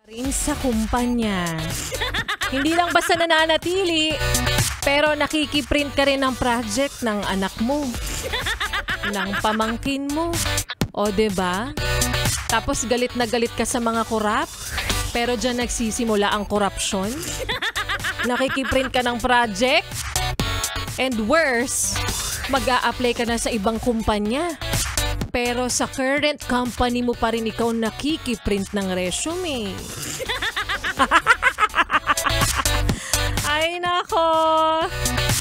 rin sa kumpanya. Hindi lang basta nananatili, pero nakikiprint ka rin ng project ng anak mo, ng pamangkin mo. O diba? Tapos galit na galit ka sa mga korap, pero dyan nagsisimula ang korupsyon. Nakikiprint ka ng project, and worse, mag-a-apply ka na sa ibang kumpanya. Pero sa current company mo pa rin ikaw nakikiprint ng resume. Ay nako,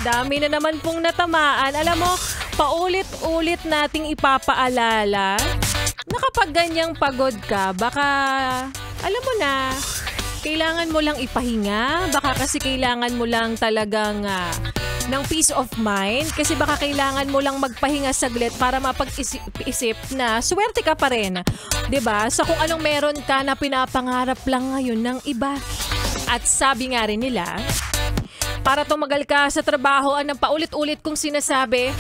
dami na naman pong natamaan. Alam mo, paulit-ulit nating ipapaalala na kapag ganyang pagod ka, baka, alam mo na, kailangan mo lang ipahinga. Baka kasi kailangan mo lang talagang ng peace of mind. Kasi baka kailangan mo lang magpahinga saglit para mapag-isip na swerte ka pa rin. 'Di ba? Sa kung anong meron ka na pinapangarap lang ngayon ng iba. At sabi nga rin nila, para tumagal ka sa trabaho, ang paulit-ulit kong sinasabi,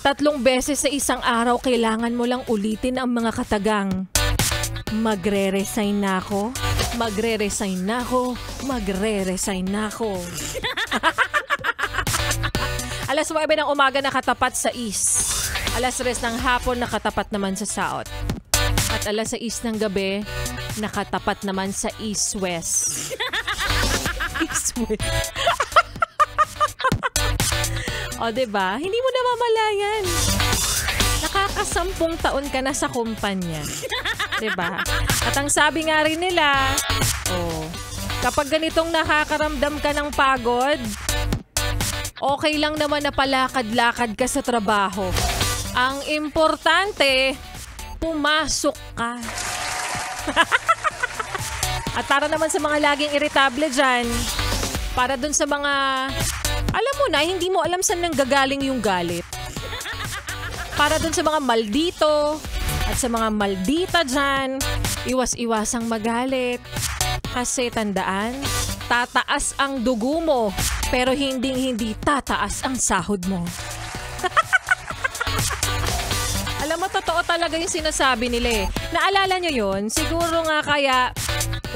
3 beses sa isang araw kailangan mo lang ulitin ang mga katagang. Magre-resign na ako. Magre-resign na ako. Magre-resign na ako. Alas 9 ng umaga nakatapat sa east. Alas 3 ng hapon nakatapat naman sa south. At alas 6 ng gabi nakatapat naman sa east-west. East-west. O diba? Hindi mo namamalayan. Nakaka-10 taon ka na sa kumpanya. Diba? At ang sabi nga rin nila, kapag ganitong nakakaramdam ka ng pagod, okay lang naman na palakad-lakad ka sa trabaho. Ang importante, pumasok ka. At para naman sa mga laging irritable dyan, para dun sa mga, alam mo na, hindi mo alam saan nanggagaling yung galit. Para dun sa mga maldito at sa mga maldita dyan, iwas-iwasang magalit. Kasi tandaan, tataas ang dugo mo, pero hindi tataas ang sahod mo. Alam mo, totoo talaga yung sinasabi nila eh. Naalala nyo yun? Siguro nga kaya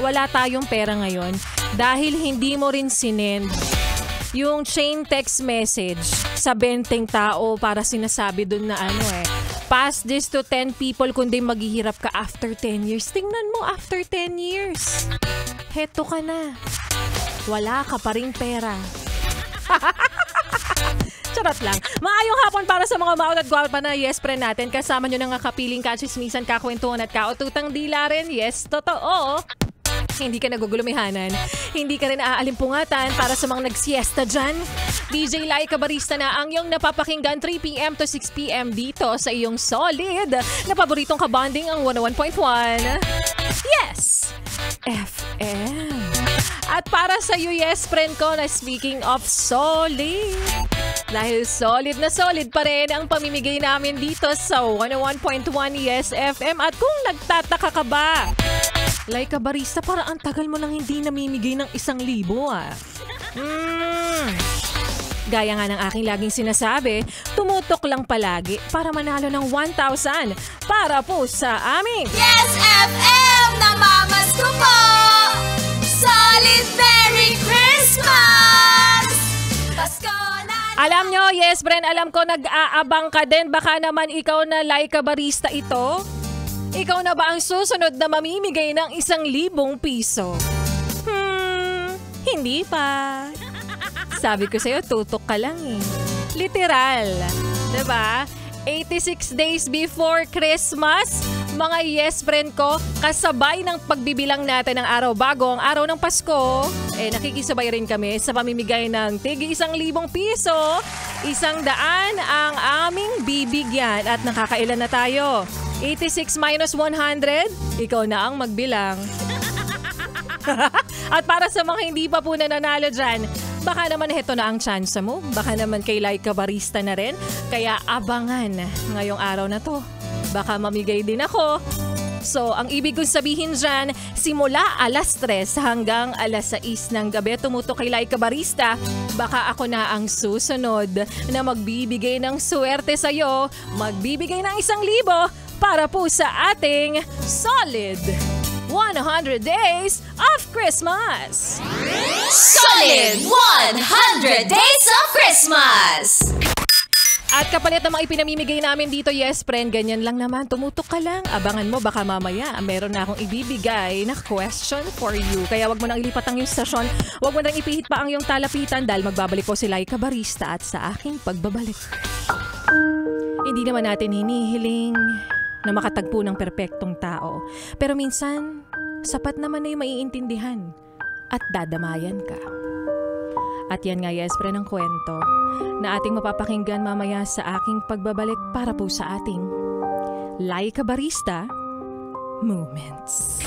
wala tayong pera ngayon dahil hindi mo rin sinend yung chain text message sa 20 tao para sinasabi dun na pass this to 10 people kundi maghihirap ka after 10 years. Tingnan mo, after 10 years. Heto ka na. Wala ka pa ring pera. Charot lang. Maayong hapon para sa mga maot at gwapa na yes friend natin. Kasama nyo ng kapiling kachismisan, kakwentuhan at kaututang dila rin. Yes, totoo. Hindi ka nagugulumihanan. Hindi ka rin aalimpungatan para sa mga nagsiesta dyan. DJ Laika Barista na ang iyong napapakinggan 3 p.m. to 6 p.m. dito sa iyong solid na paboritong kabanding ang 101.1. Yes! FM. At para sa iyo, yes friend ko, na speaking of solid, dahil solid na solid pa rin ang pamimigay namin dito sa 101.1 Yes FM. At kung nagtataka ka ba, Laika Barista, para ang tagal mo lang hindi namimigay ng 1,000 Gaya nga ng aking laging sinasabi, tumutok lang palagi para manalo ng 1,000 para po sa aming Yes FM! Namamas ko po! Solid Merry Christmas! Pasko na! Alam nyo, yes friend, alam ko nag-aabang ka din. Baka naman ikaw na Laika Barista ito. Ikaw na ba ang susunod na mamimigay ng 1,000 piso? Hindi pa. Sabi ko sa'yo, tutok ka lang eh. Literal. Diba? 86 days before Christmas, mga yes friend ko, kasabay ng pagbibilang natin ng araw bago ang araw ng Pasko, nakikisabay rin kami sa pamimigay ng tig 1,000 piso. 100 ang aming bibigyan at nakakailan na tayo. 86 minus 100, ikaw na ang magbilang. At para sa mga hindi pa po nananalo dyan, baka naman heto na ang chance mo. Baka naman kay Laika Barista na rin. Kaya abangan ngayong araw na to. Baka mamigay din ako. So, ang ibig kong sabihin dyan, simula alas 3 hanggang alas 6 ng gabi, tumutok kay Laika Barista. Baka ako na ang susunod na magbibigay ng swerte sa'yo. Magbibigay ng 1,000 para po sa ating Solid 100 Days of Christmas! Solid 100 Days of Christmas! At kapalit ng mga ipinamimigay namin dito, yes friend, ganyan lang naman. Tumutok ka lang. Abangan mo, baka mamaya meron na akong ibibigay na question for you. Kaya wag mo nang ilipat ang iyong stasyon. Wag mo nang ipihit pa ang iyong talapitan dahil magbabalik po si Laika Barista at sa aking pagbabalik. Hindi naman natin hinihiling na makatagpo ng perpektong tao. Pero minsan, sapat naman na yung maiintindihan at dadamayan ka. At yan nga, yes, pre, ng kwento na ating mapapakinggan mamaya sa aking pagbabalik para po sa ating Laika Barista Moments.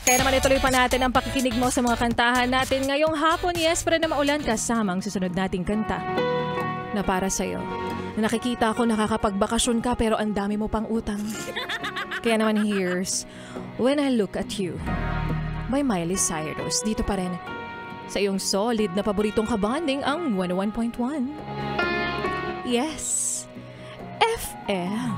Kaya naman ituloy pa natin ang pakikinig mo sa mga kantahan natin ngayong hapon, yes, pre, na maulan kasama ang susunod nating kanta na para sa'yo. Na nakikita ko nakakapagbakasyon ka pero ang dami mo pang utang. Kaya naman here's When I Look at You by Miley Cyrus. Dito pa rin sa iyong solid na paboritong kabanding ang 101.1. Yes, FM.